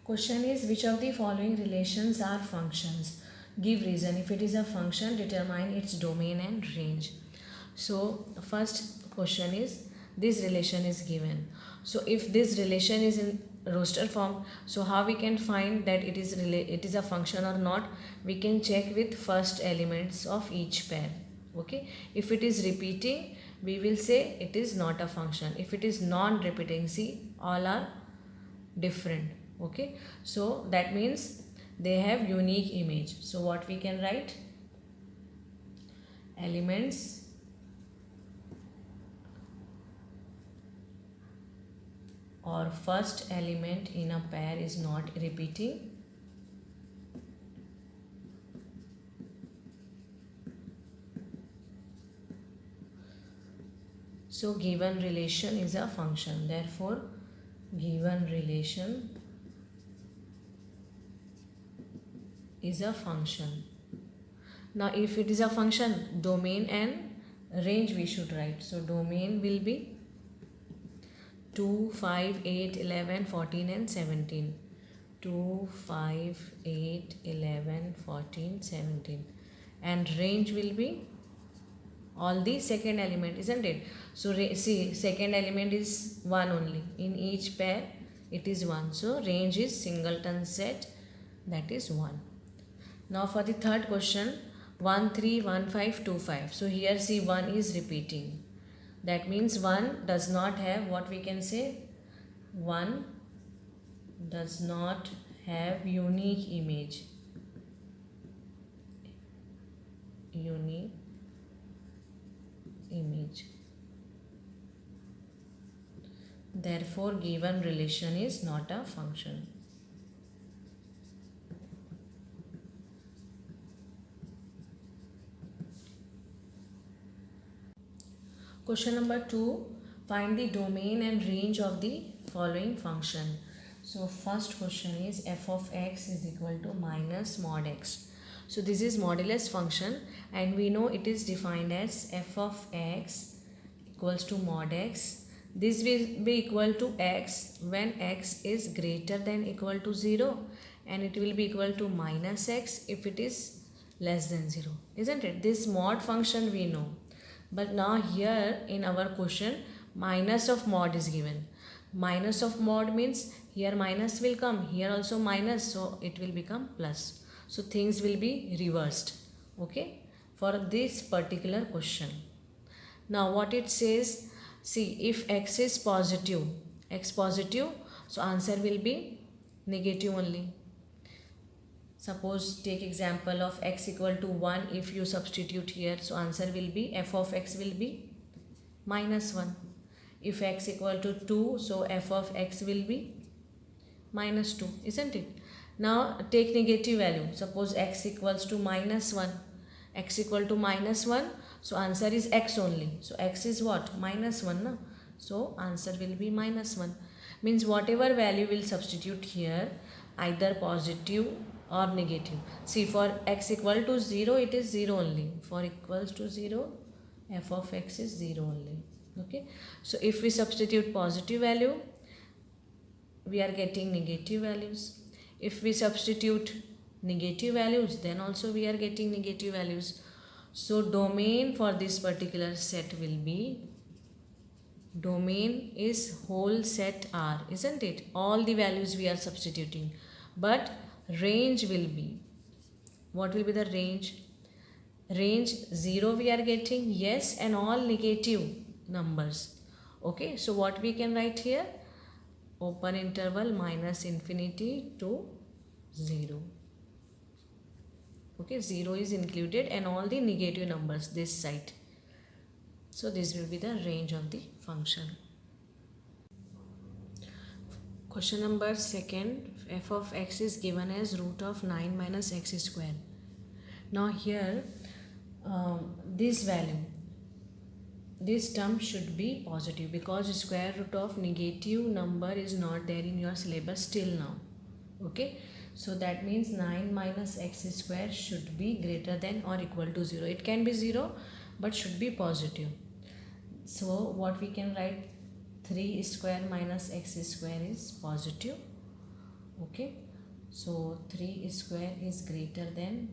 Question is, which of the following relations are functions? Give reason. If it is a function, determine its domain and range. So first question is, this relation is given. So if this relation is in roster form, so how we can find that it is a function or not? We can check with first elements of each pair. Okay, if it is repeating, we will say it is not a function. If it is non-repeating, see, all are different. Okay, so that means they have unique image. So what we can write? Elements or first element in a pair is not repeating. So given relation is a function. Therefore, given relation is a function. Now if it is a function, domain and range we should write. So domain will be 2, 5, 8, 11, 14 and 17. 2, 5, 8, 11, 14, 17. And range will be all the second element, isn't it? So see, second element is 1 only. In each pair it is 1. So range is singleton set, that is 1. Now for the third question, 1, 3, 1, 5, 2, 5. So here see, 1 is repeating. That means 1 does not have, what we can say? 1 does not have unique image. Unique image. Therefore, given relation is not a function. Question number 2. Find the domain and range of the following function. So first question is, f of x is equal to minus mod x. So this is modulus function and we know it is defined as f of x equals to mod x. This will be equal to x when x is greater than equal to 0, and it will be equal to minus x if it is less than 0, isn't it? This mod function we know. But now here in our question, minus of mod is given. Minus of mod means here minus will come, here also minus, so it will become plus. So things will be reversed, okay, for this particular question. Now what it says, see, if x is positive, x positive, so answer will be negative only. Suppose take example of x equal to 1, if you substitute here, so answer will be, f of x will be minus 1. If x equal to 2, so f of x will be minus 2, isn't it? Now take negative value, suppose x equals to minus 1, x equal to minus 1, so answer is x only. So x is what? Minus 1, no? So answer will be minus 1. Means whatever value will substitute here, either positive or negative. See, for x equal to 0, it is 0 only. For equals to 0, f of x is 0 only. Okay. So if we substitute positive value, we are getting negative values. If we substitute negative values, then also we are getting negative values. So domain for this particular set will be, domain is whole set R, isn't it? All the values we are substituting. But range will be, what will be the range? Range 0 we are getting, yes, and all negative numbers. Okay, so what we can write here? Open interval minus infinity to 0. Okay, 0 is included and all the negative numbers this side. So this will be the range of the function. Question number 2, f of x is given as root of 9 minus x square. Now here this value, this term should be positive because square root of negative number is not there in your syllabus till now. Okay, so that means 9 minus x square should be greater than or equal to 0. It can be 0 but should be positive. So what we can write? 3 square minus x square is positive. Okay, so 3 square is greater than,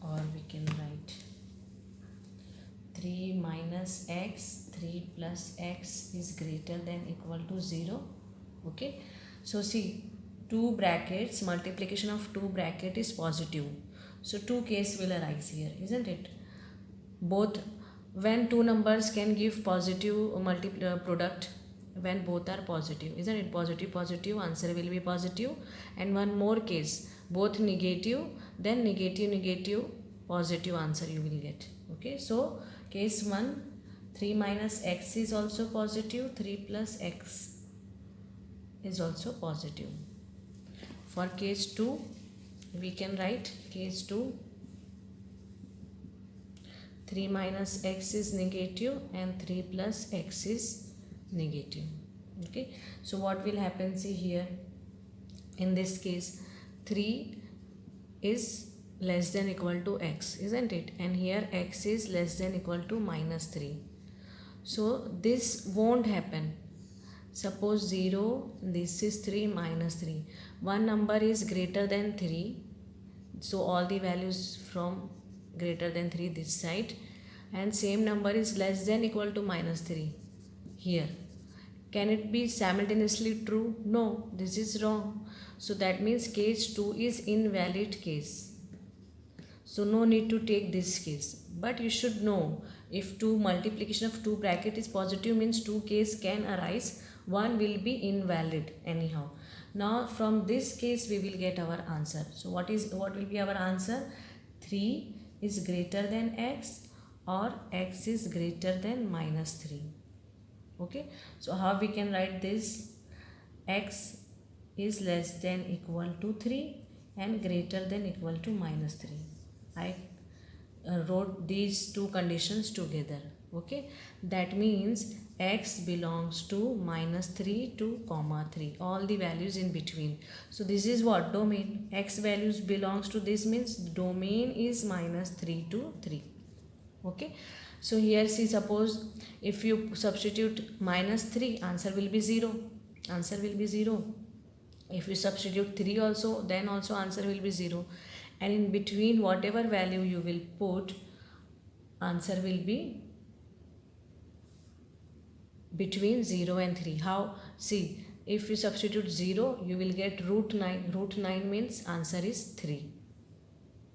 or we can write 3 minus x, 3 plus x is greater than equal to 0. Okay, so see, two brackets, multiplication of two bracket is positive, so two case will arise here, isn't it? Both, when two numbers can give positive product, when both are positive, isn't it? Positive positive, answer will be positive. And one more case, both negative, then negative negative, positive answer you will get. Okay, so case 1, 3 minus x is also positive, 3 plus x is also positive. For case 2, we can write case 2, 3 minus x is negative and 3 plus x is negative. Okay, so what will happen, see here, in this case 3 is less than equal to x, isn't it? And here x is less than equal to minus 3. So this won't happen. Suppose 0, this is 3 minus 3. One number is greater than 3. So all the values from greater than 3 this side, and same number is less than equal to minus 3 here. Can it be simultaneously true? No, this is wrong. So that means case 2 is invalid case. So no need to take this case. But you should know, if two multiplication of two bracket is positive, means two case can arise. One will be invalid anyhow. Now from this case we will get our answer. So what will be our answer? 3 is greater than x, or x is greater than minus 3. Okay, so how we can write this? X is less than equal to 3 and greater than equal to minus 3. I wrote these two conditions together. Okay, that means x belongs to minus 3 to comma 3, all the values in between. So this is what? Domain. X values belongs to this, means domain is minus 3 to 3. Okay, so here see, suppose if you substitute minus 3, answer will be 0. Answer will be 0. If you substitute 3 also, then also answer will be 0. And in between whatever value you will put, answer will be between 0 and 3. How? See, if you substitute 0, you will get root 9. Root 9 means answer is 3.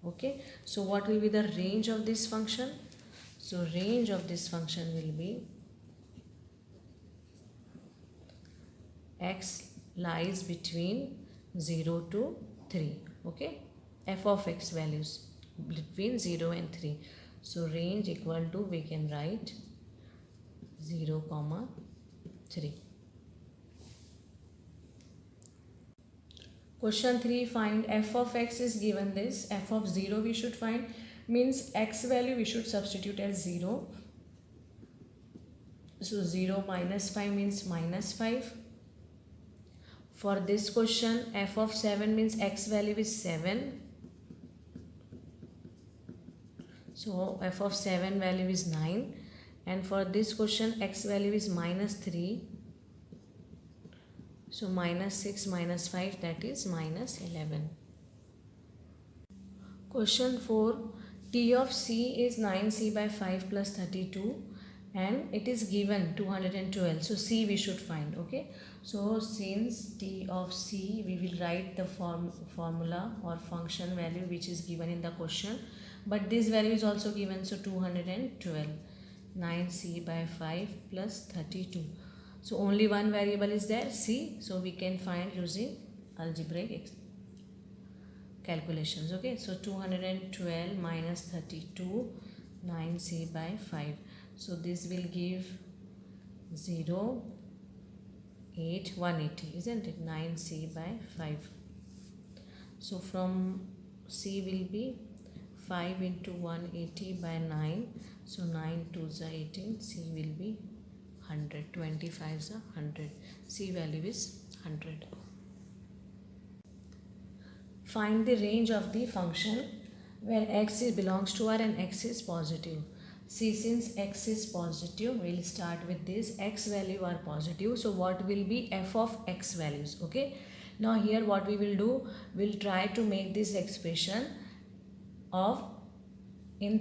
Okay, so what will be the range of this function? So range of this function will be x lies between 0 to 3. Okay, f of x values between 0 and 3. So range equal to, we can write 0, 3. Question 3, find f of x is given this. F of 0 we should find, means x value we should substitute as 0. So 0 minus 5 means minus 5. For this question, f of 7 means x value is 7. So f of 7 value is 9. And for this question, x value is minus 3. So minus 6 minus 5, that is minus 11. Question 4, T of C is 9C by 5 plus 32 and it is given 212. So C we should find. Okay. So since T of C, we will write the formula or function value which is given in the question. But this value is also given, so 212. 9C by 5 plus 32. So only one variable is there, C. So we can find using algebraic calculations. Okay, so 212 minus 32, 9C by 5. So this will give 0, 8, 180, isn't it? 9C by 5. So from C will be 5 into 180 by 9. So 9 2s are 18. C will be 100. 25s are 100. C value is 100. Find the range of the function where x belongs to R and x is positive. See, since x is positive, we'll start with this. X value are positive. So what will be f of x values? Okay. Now here what we will do, we'll try to make this expression of in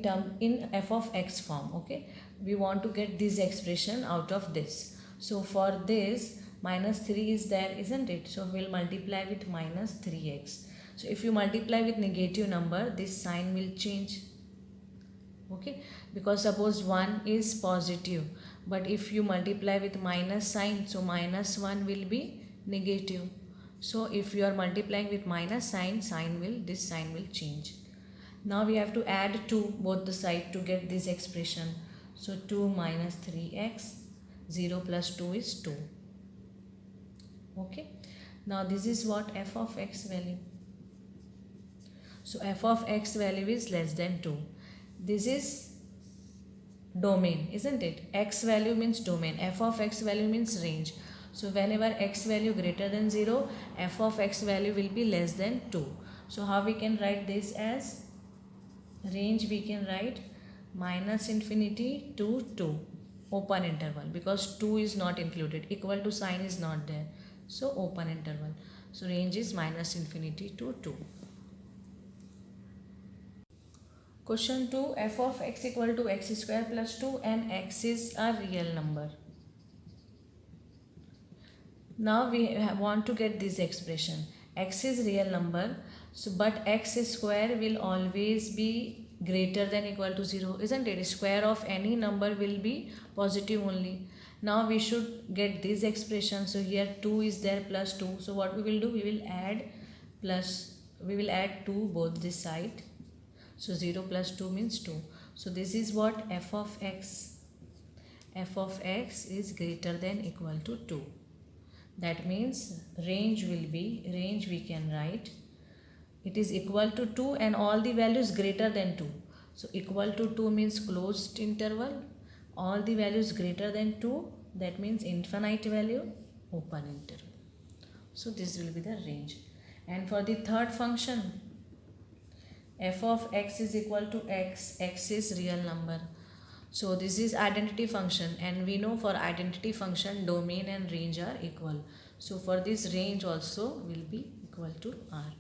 f of x form. Okay, we want to get this expression out of this. So for this, minus 3 is there, isn't it? So we'll multiply with minus 3x. So if you multiply with negative number, this sign will change. Okay, because suppose 1 is positive, but if you multiply with minus sign, so minus 1 will be negative. So if you are multiplying with minus sign, this sign will change. Now we have to add 2 both the side to get this expression. So 2 minus 3x, 0 plus 2 is 2. Okay, now this is what f of x value. So f of x value is less than 2. This is domain, isn't it? X value means domain, f of x value means range. So whenever x value greater than 0, f of x value will be less than 2. So how we can write this as range? We can write minus infinity to 2, open interval, because 2 is not included, equal to sign is not there, so open interval. So range is minus infinity to 2. Question 2, f of x equal to x square plus 2 and x is a real number. Now we want to get this expression. X is real number, so but x square will always be greater than equal to 0, isn't it? Square of any number will be positive only. Now we should get this expression. So here 2 is there plus 2. So what we will do, we will add 2 both this side. So 0 plus 2 means 2. So this is what f of x. F of x is greater than equal to 2. That means range we can write, it is equal to 2 and all the values greater than 2. So equal to 2 means closed interval, all the values greater than 2, that means infinite value, open interval. So this will be the range. And for the third function, f of x is equal to x, x is real number. So this is identity function, and we know for identity function domain and range are equal. So for this range also will be equal to R.